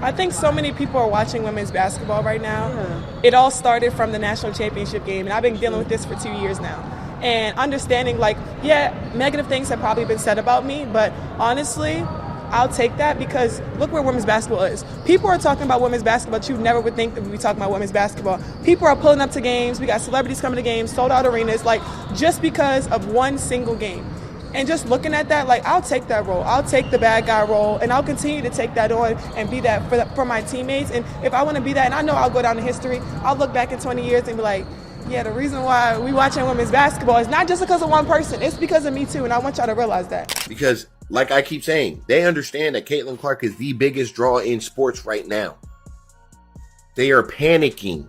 I think so many people are watching women's basketball right now. Yeah. It all started from the national championship game, and I've been dealing with this for 2 years now. And understanding, negative things have probably been said about me, but honestly, I'll take that because look where women's basketball is. People are talking about women's basketball, but you never would think that we'd be talking about women's basketball. People are pulling up to games. We got celebrities coming to games, sold out arenas, just because of one single game. And just looking at that, I'll take that role. I'll take the bad guy role, and I'll continue to take that on and be that for my teammates. And if I want to be that, and I know I'll go down in history, I'll look back in 20 years and be like, yeah, the reason why we watching women's basketball is not just because of one person. It's because of me, too, and I want y'all to realize that. Because, like I keep saying, they understand that Caitlin Clark is the biggest draw in sports right now. They are panicking.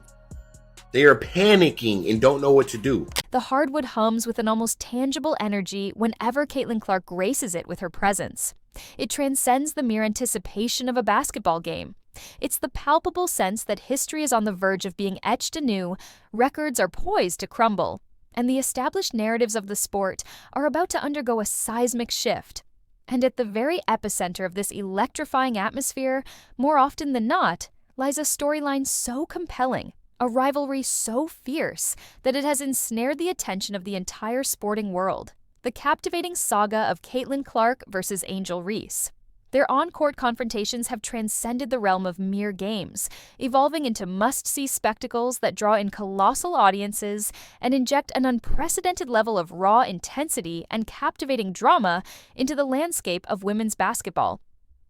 They are panicking and don't know what to do. The hardwood hums with an almost tangible energy whenever Caitlin Clark graces it with her presence. It transcends the mere anticipation of a basketball game. It's the palpable sense that history is on the verge of being etched anew, records are poised to crumble, and the established narratives of the sport are about to undergo a seismic shift. And at the very epicenter of this electrifying atmosphere, more often than not, lies a storyline so compelling, a rivalry so fierce that it has ensnared the attention of the entire sporting world. The captivating saga of Caitlin Clark versus Angel Reese. Their on-court confrontations have transcended the realm of mere games, evolving into must-see spectacles that draw in colossal audiences and inject an unprecedented level of raw intensity and captivating drama into the landscape of women's basketball.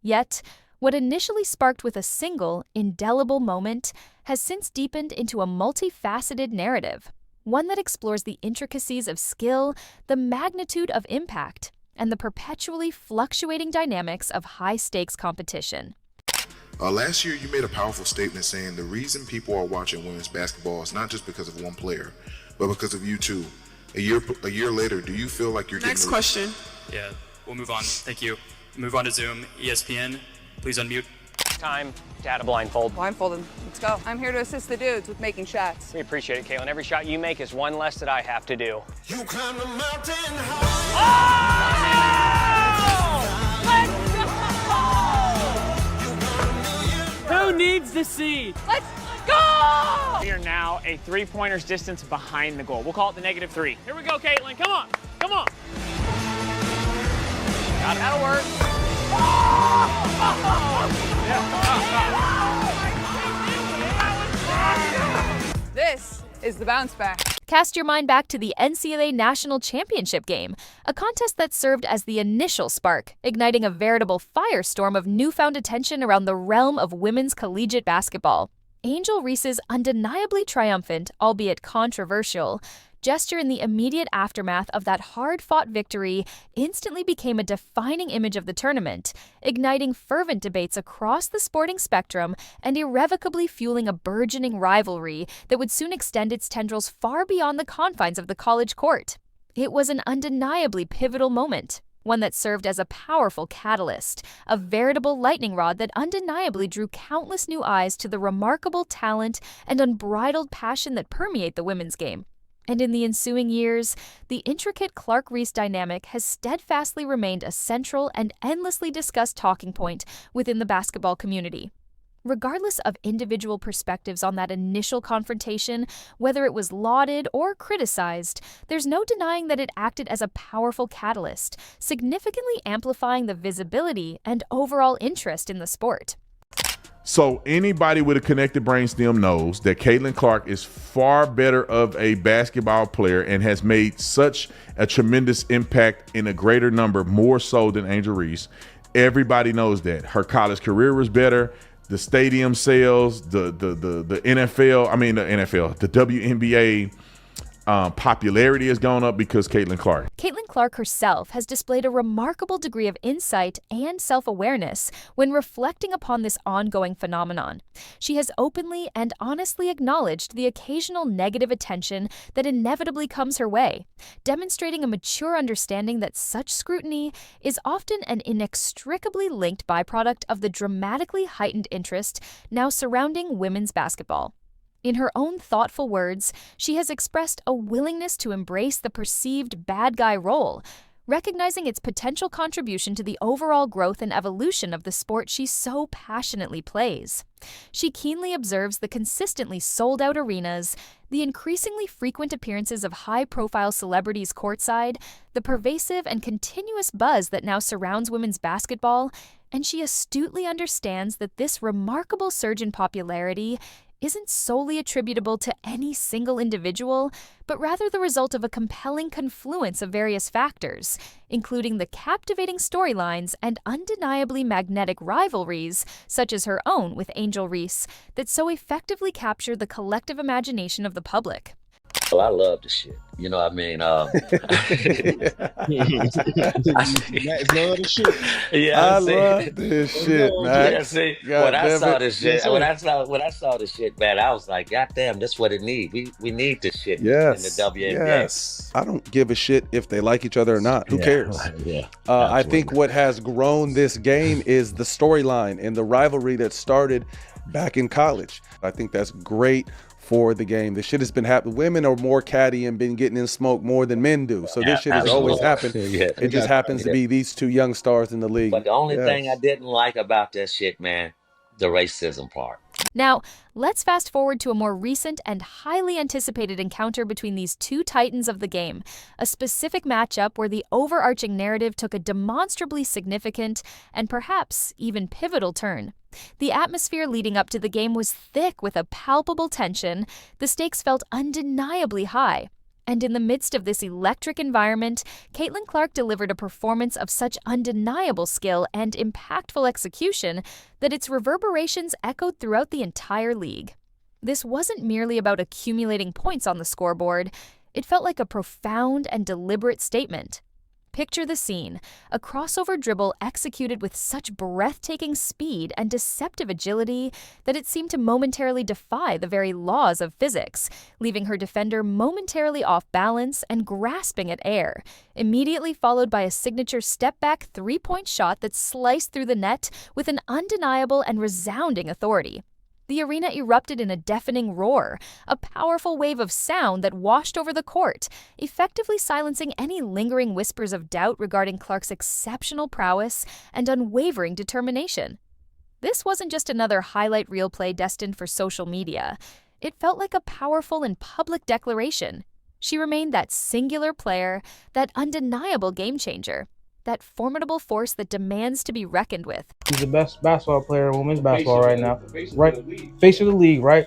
Yet, what initially sparked with a single, indelible moment has since deepened into a multifaceted narrative, one that explores the intricacies of skill, the magnitude of impact, and the perpetually fluctuating dynamics of high-stakes competition. Last year, you made a powerful statement saying the reason people are watching women's basketball is not just because of one player, but because of you two. A year later, do you feel like you're Next getting... question. Yeah, we'll move on. Thank you. Move on to Zoom. ESPN, please unmute. Time to add a blindfold. Blindfolded. Let's go. I'm here to assist the dudes with making shots. We appreciate it, Caitlin. Every shot you make is one less that I have to do. You climb the mountain high. Who needs the seed? Let's go! We are now a three-pointers distance behind the goal. We'll call it the -3. Here we go, Caitlin. Come on. Come on. Got it. That'll work. This is the bounce back. Cast your mind back to the NCAA National Championship game, a contest that served as the initial spark, igniting a veritable firestorm of newfound attention around the realm of women's collegiate basketball. Angel Reese's undeniably triumphant, albeit controversial, gesture in the immediate aftermath of that hard-fought victory instantly became a defining image of the tournament, igniting fervent debates across the sporting spectrum and irrevocably fueling a burgeoning rivalry that would soon extend its tendrils far beyond the confines of the college court. It was an undeniably pivotal moment, one that served as a powerful catalyst, a veritable lightning rod that undeniably drew countless new eyes to the remarkable talent and unbridled passion that permeate the women's game. And in the ensuing years, the intricate Clark-Reese dynamic has steadfastly remained a central and endlessly discussed talking point within the basketball community. Regardless of individual perspectives on that initial confrontation, whether it was lauded or criticized, there's no denying that it acted as a powerful catalyst, significantly amplifying the visibility and overall interest in the sport. So anybody with a connected brainstem knows that Caitlin Clark is far better of a basketball player and has made such a tremendous impact in a greater number, more so than Angel Reese. Everybody knows that. Her college career was better. The stadium sales, the WNBA popularity has gone up because Caitlin Clark. Caitlin Clark herself has displayed a remarkable degree of insight and self-awareness when reflecting upon this ongoing phenomenon. She has openly and honestly acknowledged the occasional negative attention that inevitably comes her way, demonstrating a mature understanding that such scrutiny is often an inextricably linked byproduct of the dramatically heightened interest now surrounding women's basketball. In her own thoughtful words, she has expressed a willingness to embrace the perceived bad guy role, recognizing its potential contribution to the overall growth and evolution of the sport she so passionately plays. She keenly observes the consistently sold-out arenas, the increasingly frequent appearances of high-profile celebrities courtside, the pervasive and continuous buzz that now surrounds women's basketball, and she astutely understands that this remarkable surge in popularity isn't solely attributable to any single individual, but rather the result of a compelling confluence of various factors, including the captivating storylines and undeniably magnetic rivalries, such as her own with Angel Reese, that so effectively capture the collective imagination of the public. Well, I love the shit. You know what I mean? I love this shit, man. Yeah, see, when I saw this shit, man, I was like, God damn, that's what it needs. We need this shit in the WNBA. Yes. I don't give a shit if they like each other or not. Who cares? Yeah. I think what has grown this game is the storyline and the rivalry that started back in college. I think that's great for the game. This shit has been happening. Women are more catty and been getting in smoke more than men do. So this shit has always happened. It just happens to be these two young stars in the league. But the only thing I didn't like about that shit, man, the racism part. Now, let's fast forward to a more recent and highly anticipated encounter between these two titans of the game, a specific matchup where the overarching narrative took a demonstrably significant and perhaps even pivotal turn. The atmosphere leading up to the game was thick with a palpable tension. The stakes felt undeniably high. And in the midst of this electric environment, Caitlin Clark delivered a performance of such undeniable skill and impactful execution that its reverberations echoed throughout the entire league. This wasn't merely about accumulating points on the scoreboard. It felt like a profound and deliberate statement. Picture the scene, a crossover dribble executed with such breathtaking speed and deceptive agility that it seemed to momentarily defy the very laws of physics, leaving her defender momentarily off balance and grasping at air, immediately followed by a signature step-back three-point shot that sliced through the net with an undeniable and resounding authority. The arena erupted in a deafening roar, a powerful wave of sound that washed over the court, effectively silencing any lingering whispers of doubt regarding Clark's exceptional prowess and unwavering determination. This wasn't just another highlight reel play destined for social media. It felt like a powerful and public declaration. She remained that singular player, that undeniable game changer, that formidable force that demands to be reckoned with. He's the best basketball player in women's basketball right now. Right, face of the league, right?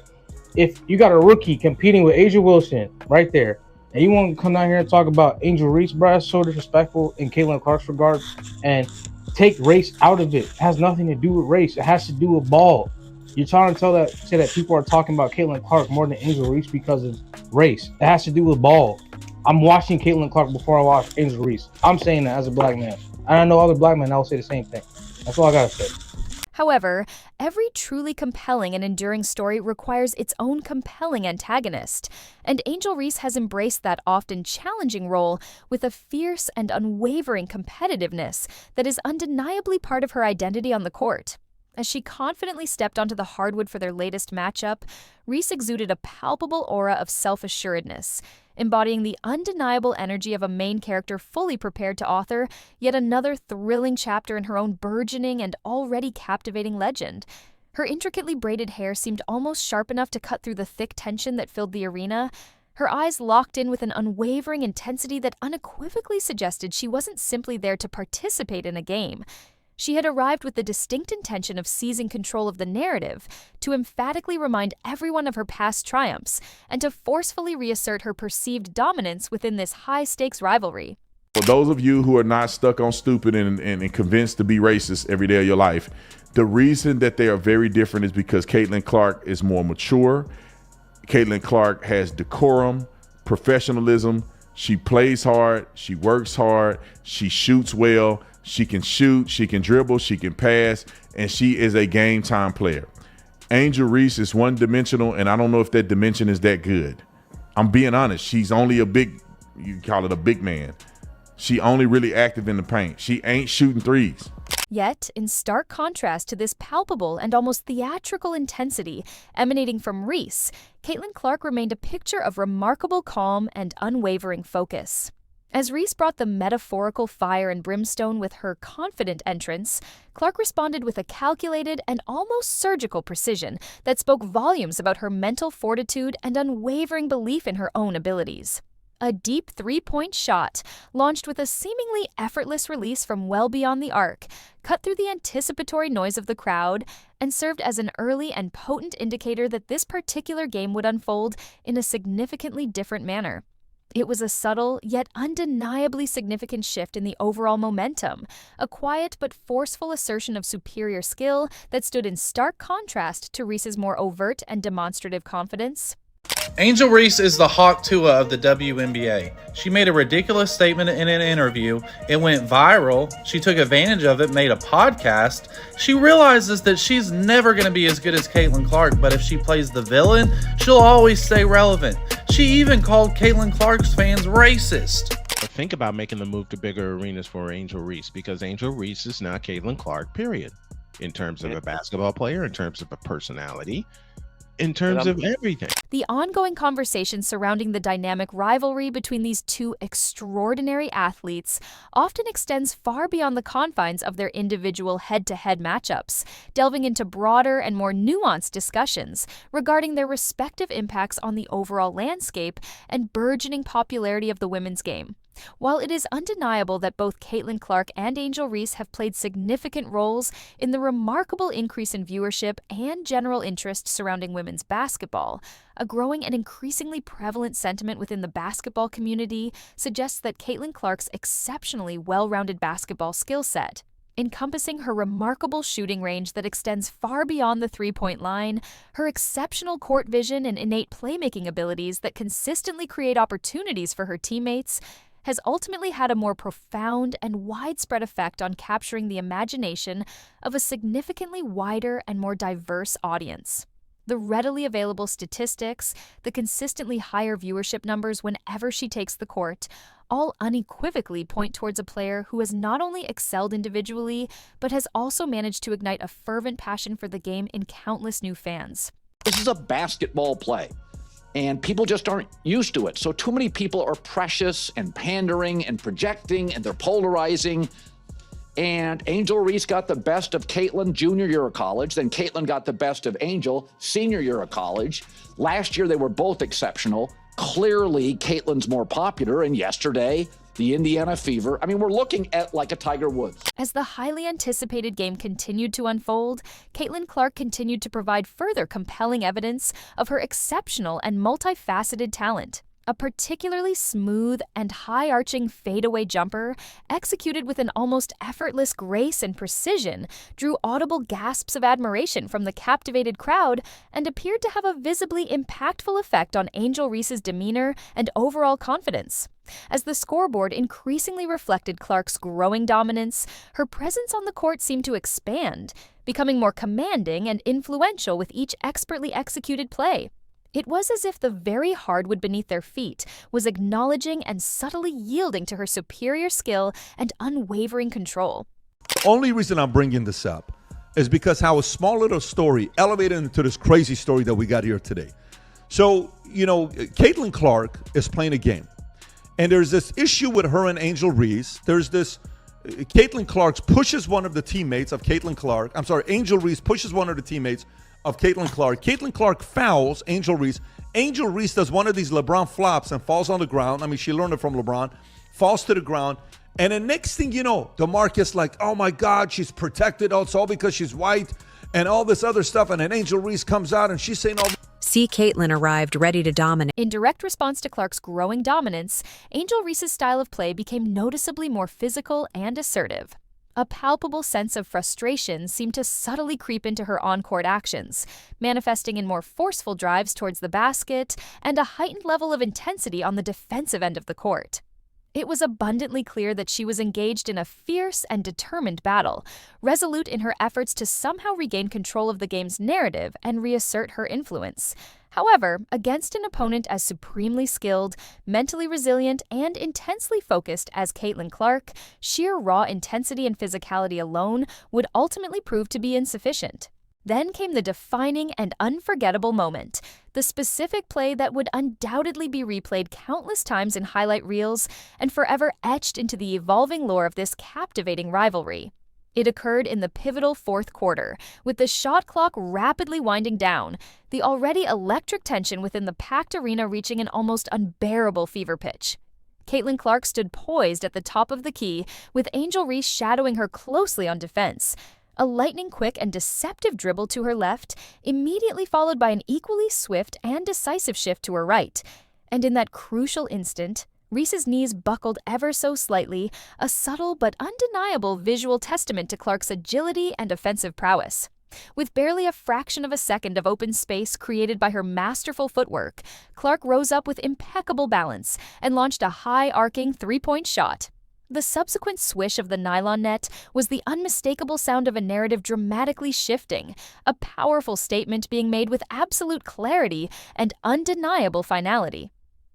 If you got a rookie competing with Asia Wilson right there, and you want to come down here and talk about Angel Reese, bro, that's so disrespectful in Caitlin Clark's regard, and take race out of it. It has nothing to do with race. It has to do with ball. You're trying to say that people are talking about Caitlin Clark more than Angel Reese because of race. It has to do with ball. I'm watching Caitlin Clark before I watch Angel Reese. I'm saying that as a black man. And I know other black men that will say the same thing. That's all I gotta say. However, every truly compelling and enduring story requires its own compelling antagonist, and Angel Reese has embraced that often challenging role with a fierce and unwavering competitiveness that is undeniably part of her identity on the court. As she confidently stepped onto the hardwood for their latest matchup, Reese exuded a palpable aura of self-assuredness, embodying the undeniable energy of a main character fully prepared to author yet another thrilling chapter in her own burgeoning and already captivating legend. Her intricately braided hair seemed almost sharp enough to cut through the thick tension that filled the arena, her eyes locked in with an unwavering intensity that unequivocally suggested she wasn't simply there to participate in a game. She had arrived with the distinct intention of seizing control of the narrative, to emphatically remind everyone of her past triumphs, and to forcefully reassert her perceived dominance within this high-stakes rivalry. For those of you who are not stuck on stupid and convinced to be racist every day of your life, the reason that they are very different is because Caitlin Clark is more mature. Caitlin Clark has decorum, professionalism. She plays hard. She works hard. She shoots well. She can shoot, she can dribble, she can pass, and she is a game time player. Angel Reese is one-dimensional, and I don't know if that dimension is that good. I'm being honest. She's only you call it a big man. She only really active in the paint. She ain't shooting threes. Yet, in stark contrast to this palpable and almost theatrical intensity emanating from Reese, Caitlin Clark remained a picture of remarkable calm and unwavering focus. As Reese brought the metaphorical fire and brimstone with her confident entrance, Clark responded with a calculated and almost surgical precision that spoke volumes about her mental fortitude and unwavering belief in her own abilities. A deep three-point shot, launched with a seemingly effortless release from well beyond the arc, cut through the anticipatory noise of the crowd and served as an early and potent indicator that this particular game would unfold in a significantly different manner. It was a subtle, yet undeniably significant shift in the overall momentum, a quiet but forceful assertion of superior skill that stood in stark contrast to Reese's more overt and demonstrative confidence. Angel Reese is the Hawk Tua of the WNBA. She made a ridiculous statement in an interview. It went viral. She took advantage of it, made a podcast. She realizes that she's never going to be as good as Caitlin Clark, but if she plays the villain, she'll always stay relevant. She even called Caitlin Clark's fans racist. Think about making the move to bigger arenas for Angel Reese, because Angel Reese is not Caitlin Clark, period. In terms of a basketball player, in terms of a personality, in terms of everything. The ongoing conversation surrounding the dynamic rivalry between these two extraordinary athletes often extends far beyond the confines of their individual head-to-head matchups, delving into broader and more nuanced discussions regarding their respective impacts on the overall landscape and burgeoning popularity of the women's game. While it is undeniable that both Caitlin Clark and Angel Reese have played significant roles in the remarkable increase in viewership and general interest surrounding women's basketball, a growing and increasingly prevalent sentiment within the basketball community suggests that Caitlin Clark's exceptionally well-rounded basketball skill set, encompassing her remarkable shooting range that extends far beyond the three-point line, her exceptional court vision and innate playmaking abilities that consistently create opportunities for her teammates, has ultimately had a more profound and widespread effect on capturing the imagination of a significantly wider and more diverse audience. The readily available statistics, the consistently higher viewership numbers whenever she takes the court, all unequivocally point towards a player who has not only excelled individually, but has also managed to ignite a fervent passion for the game in countless new fans. This is a basketball play, and people just aren't used to it. So too many people are precious and pandering and projecting, and they're polarizing. And Angel Reese got the best of Caitlin junior year of college. Then Caitlin got the best of Angel senior year of college. Last year, they were both exceptional. Clearly, Caitlin's more popular. And yesterday, the Indiana Fever. I mean, we're looking at like a Tiger Woods. As the highly anticipated game continued to unfold, Caitlin Clark continued to provide further compelling evidence of her exceptional and multifaceted talent. A particularly smooth and high-arching fadeaway jumper, executed with an almost effortless grace and precision, drew audible gasps of admiration from the captivated crowd and appeared to have a visibly impactful effect on Angel Reese's demeanor and overall confidence. As the scoreboard increasingly reflected Clark's growing dominance, her presence on the court seemed to expand, becoming more commanding and influential with each expertly executed play. It was as if the very hardwood beneath their feet was acknowledging and subtly yielding to her superior skill and unwavering control. Only reason I'm bringing this up is because how a small little story elevated into this crazy story that we got here today. So, Caitlin Clark is playing a game, and there's this issue with her and Angel Reese. There's this, Caitlin Clark pushes one of the teammates of Caitlin Clark. I'm sorry, Angel Reese pushes one of the teammates of Caitlin Clark. Caitlin Clark fouls Angel Reese. Angel Reese does one of these LeBron flops and falls on the ground. I mean, she learned it from LeBron. Falls to the ground. And the next thing you know, DeMarcus like, oh my God, she's protected. Oh, it's all because she's white and all this other stuff. And then Angel Reese comes out and she's saying all. See, Caitlin arrived ready to dominate. In direct response to Clark's growing dominance, Angel Reese's style of play became noticeably more physical and assertive. A palpable sense of frustration seemed to subtly creep into her on-court actions, manifesting in more forceful drives towards the basket and a heightened level of intensity on the defensive end of the court. It was abundantly clear that she was engaged in a fierce and determined battle, resolute in her efforts to somehow regain control of the game's narrative and reassert her influence. However, against an opponent as supremely skilled, mentally resilient, and intensely focused as Caitlin Clark, sheer raw intensity and physicality alone would ultimately prove to be insufficient. Then came the defining and unforgettable moment, the specific play that would undoubtedly be replayed countless times in highlight reels and forever etched into the evolving lore of this captivating rivalry. It occurred in the pivotal fourth quarter, with the shot clock rapidly winding down, the already electric tension within the packed arena reaching an almost unbearable fever pitch. Caitlin Clark stood poised at the top of the key, with Angel Reese shadowing her closely on defense. A lightning-quick and deceptive dribble to her left, immediately followed by an equally swift and decisive shift to her right. And in that crucial instant, Reese's knees buckled ever so slightly, a subtle but undeniable visual testament to Clark's agility and offensive prowess. With barely a fraction of a second of open space created by her masterful footwork, Clark rose up with impeccable balance and launched a high-arcing three-point shot. The subsequent swish of the nylon net was the unmistakable sound of a narrative dramatically shifting, a powerful statement being made with absolute clarity and undeniable finality.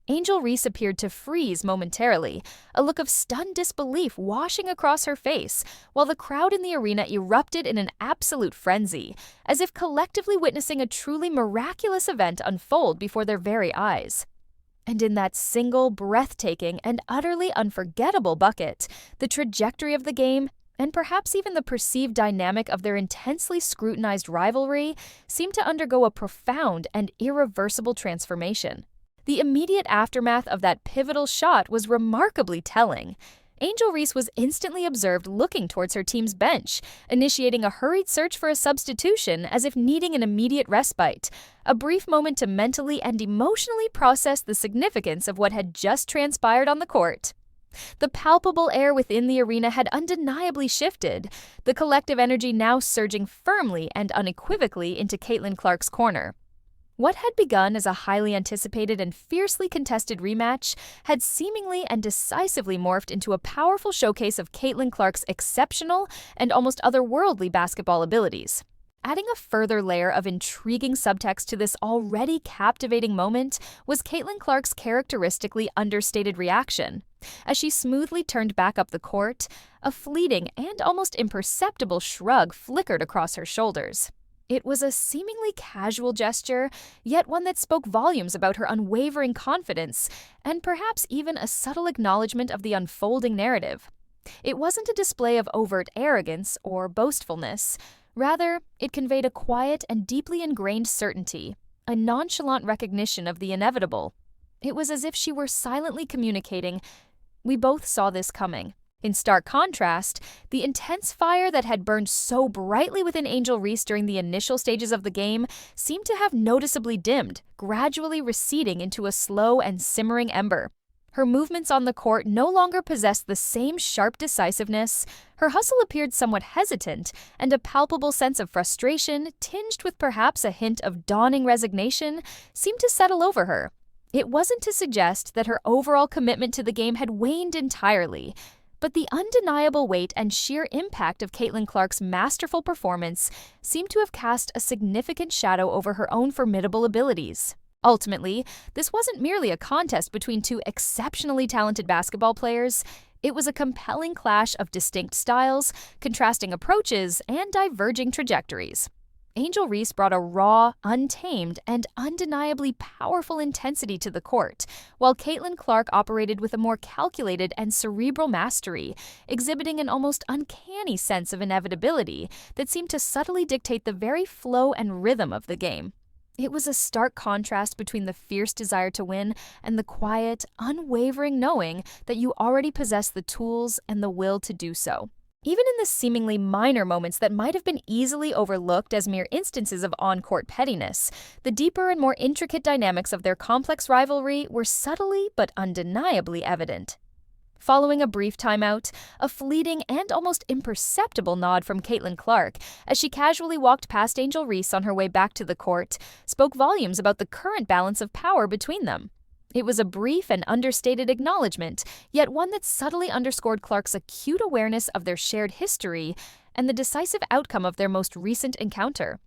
Angel Reese appeared to freeze momentarily, a look of stunned disbelief washing across her face, while the crowd in the arena erupted in an absolute frenzy, as if collectively witnessing a truly miraculous event unfold before their very eyes. And in that single, breathtaking, and utterly unforgettable bucket, the trajectory of the game, and perhaps even the perceived dynamic of their intensely scrutinized rivalry, seemed to undergo a profound and irreversible transformation. The immediate aftermath of that pivotal shot was remarkably telling. Angel Reese was instantly observed looking towards her team's bench, initiating a hurried search for a substitution as if needing an immediate respite, a brief moment to mentally and emotionally process the significance of what had just transpired on the court. The palpable air within the arena had undeniably shifted, the collective energy now surging firmly and unequivocally into Caitlin Clark's corner. What had begun as a highly anticipated and fiercely contested rematch had seemingly and decisively morphed into a powerful showcase of Caitlin Clark's exceptional and almost otherworldly basketball abilities. Adding a further layer of intriguing subtext to this already captivating moment was Caitlin Clark's characteristically understated reaction. As she smoothly turned back up the court, a fleeting and almost imperceptible shrug flickered across her shoulders. It was a seemingly casual gesture, yet one that spoke volumes about her unwavering confidence, and perhaps even a subtle acknowledgement of the unfolding narrative. It wasn't a display of overt arrogance or boastfulness. Rather, it conveyed a quiet and deeply ingrained certainty, a nonchalant recognition of the inevitable. It was as if she were silently communicating, "We both saw this coming." In stark contrast, the intense fire that had burned so brightly within Angel Reese during the initial stages of the game seemed to have noticeably dimmed, gradually receding into a slow and simmering ember. Her movements on the court no longer possessed the same sharp decisiveness. Her hustle appeared somewhat hesitant, and a palpable sense of frustration, tinged with perhaps a hint of dawning resignation, seemed to settle over her. It wasn't to suggest that her overall commitment to the game had waned entirely, but the undeniable weight and sheer impact of Caitlin Clark's masterful performance seemed to have cast a significant shadow over her own formidable abilities. Ultimately, this wasn't merely a contest between two exceptionally talented basketball players. It was a compelling clash of distinct styles, contrasting approaches, and diverging trajectories. Angel Reese brought a raw, untamed, and undeniably powerful intensity to the court, while Caitlin Clark operated with a more calculated and cerebral mastery, exhibiting an almost uncanny sense of inevitability that seemed to subtly dictate the very flow and rhythm of the game. It was a stark contrast between the fierce desire to win and the quiet, unwavering knowing that you already possess the tools and the will to do so. Even in the seemingly minor moments that might have been easily overlooked as mere instances of on-court pettiness, the deeper and more intricate dynamics of their complex rivalry were subtly but undeniably evident. Following a brief timeout, a fleeting and almost imperceptible nod from Caitlin Clark as she casually walked past Angel Reese on her way back to the court spoke volumes about the current balance of power between them. It was a brief and understated acknowledgement, yet one that subtly underscored Clark's acute awareness of their shared history and the decisive outcome of their most recent encounter.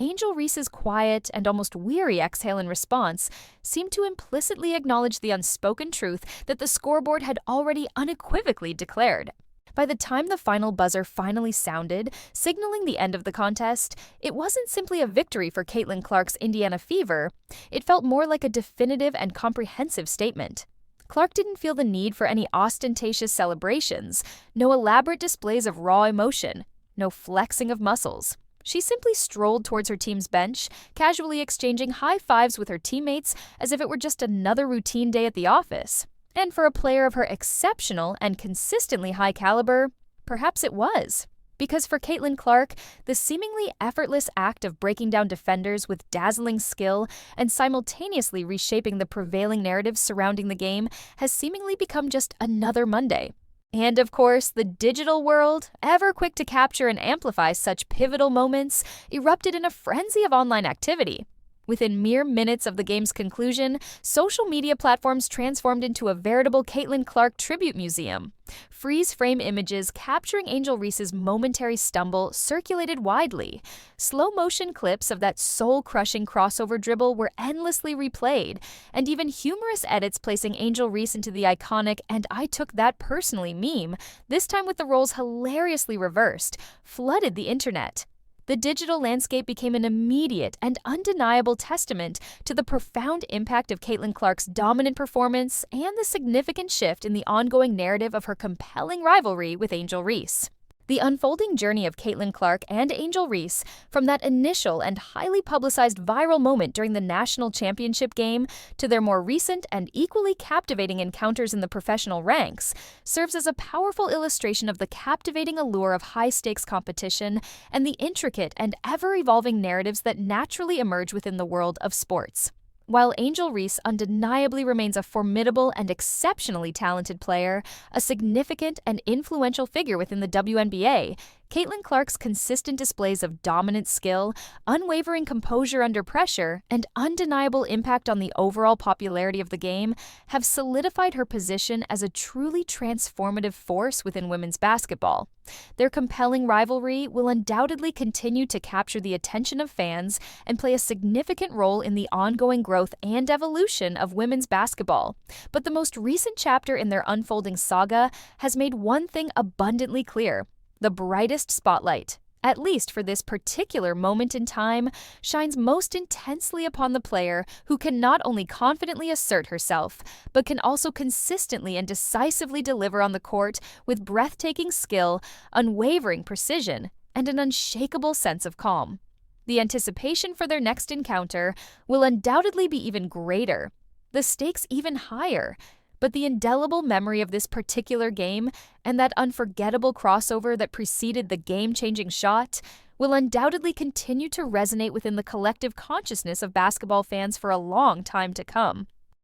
Angel Reese's quiet and almost weary exhale in response seemed to implicitly acknowledge the unspoken truth that the scoreboard had already unequivocally declared. By the time the final buzzer finally sounded, signaling the end of the contest, it wasn't simply a victory for Caitlin Clark's Indiana Fever. It felt more like a definitive and comprehensive statement. Clark didn't feel the need for any ostentatious celebrations, no elaborate displays of raw emotion, no flexing of muscles. She simply strolled towards her team's bench, casually exchanging high fives with her teammates as if it were just another routine day at the office. And for a player of her exceptional and consistently high caliber, perhaps it was. Because for Caitlin Clark, the seemingly effortless act of breaking down defenders with dazzling skill and simultaneously reshaping the prevailing narratives surrounding the game has seemingly become just another Monday. And of course, the digital world, ever quick to capture and amplify such pivotal moments, erupted in a frenzy of online activity. Within mere minutes of the game's conclusion, social media platforms transformed into a veritable Caitlin Clark tribute museum. Freeze-frame images capturing Angel Reese's momentary stumble circulated widely. Slow-motion clips of that soul-crushing crossover dribble were endlessly replayed, and even humorous edits placing Angel Reese into the iconic "and I took that personally" meme, this time with the roles hilariously reversed, flooded the internet. The digital landscape became an immediate and undeniable testament to the profound impact of Caitlin Clark's dominant performance and the significant shift in the ongoing narrative of her compelling rivalry with Angel Reese. The unfolding journey of Caitlin Clark and Angel Reese, from that initial and highly publicized viral moment during the national championship game to their more recent and equally captivating encounters in the professional ranks, serves as a powerful illustration of the captivating allure of high-stakes competition and the intricate and ever-evolving narratives that naturally emerge within the world of sports. While Angel Reese undeniably remains a formidable and exceptionally talented player, a significant and influential figure within the WNBA, Caitlin Clark's consistent displays of dominant skill, unwavering composure under pressure, and undeniable impact on the overall popularity of the game have solidified her position as a truly transformative force within women's basketball. Their compelling rivalry will undoubtedly continue to capture the attention of fans and play a significant role in the ongoing growth and evolution of women's basketball. But the most recent chapter in their unfolding saga has made one thing abundantly clear. The brightest spotlight, at least for this particular moment in time, shines most intensely upon the player who can not only confidently assert herself, but can also consistently and decisively deliver on the court with breathtaking skill, unwavering precision, and an unshakable sense of calm. The anticipation for their next encounter will undoubtedly be even greater, the stakes even higher, but the indelible memory of this particular game and that unforgettable crossover that preceded the game-changing shot will undoubtedly continue to resonate within the collective consciousness of basketball fans for a long time to come.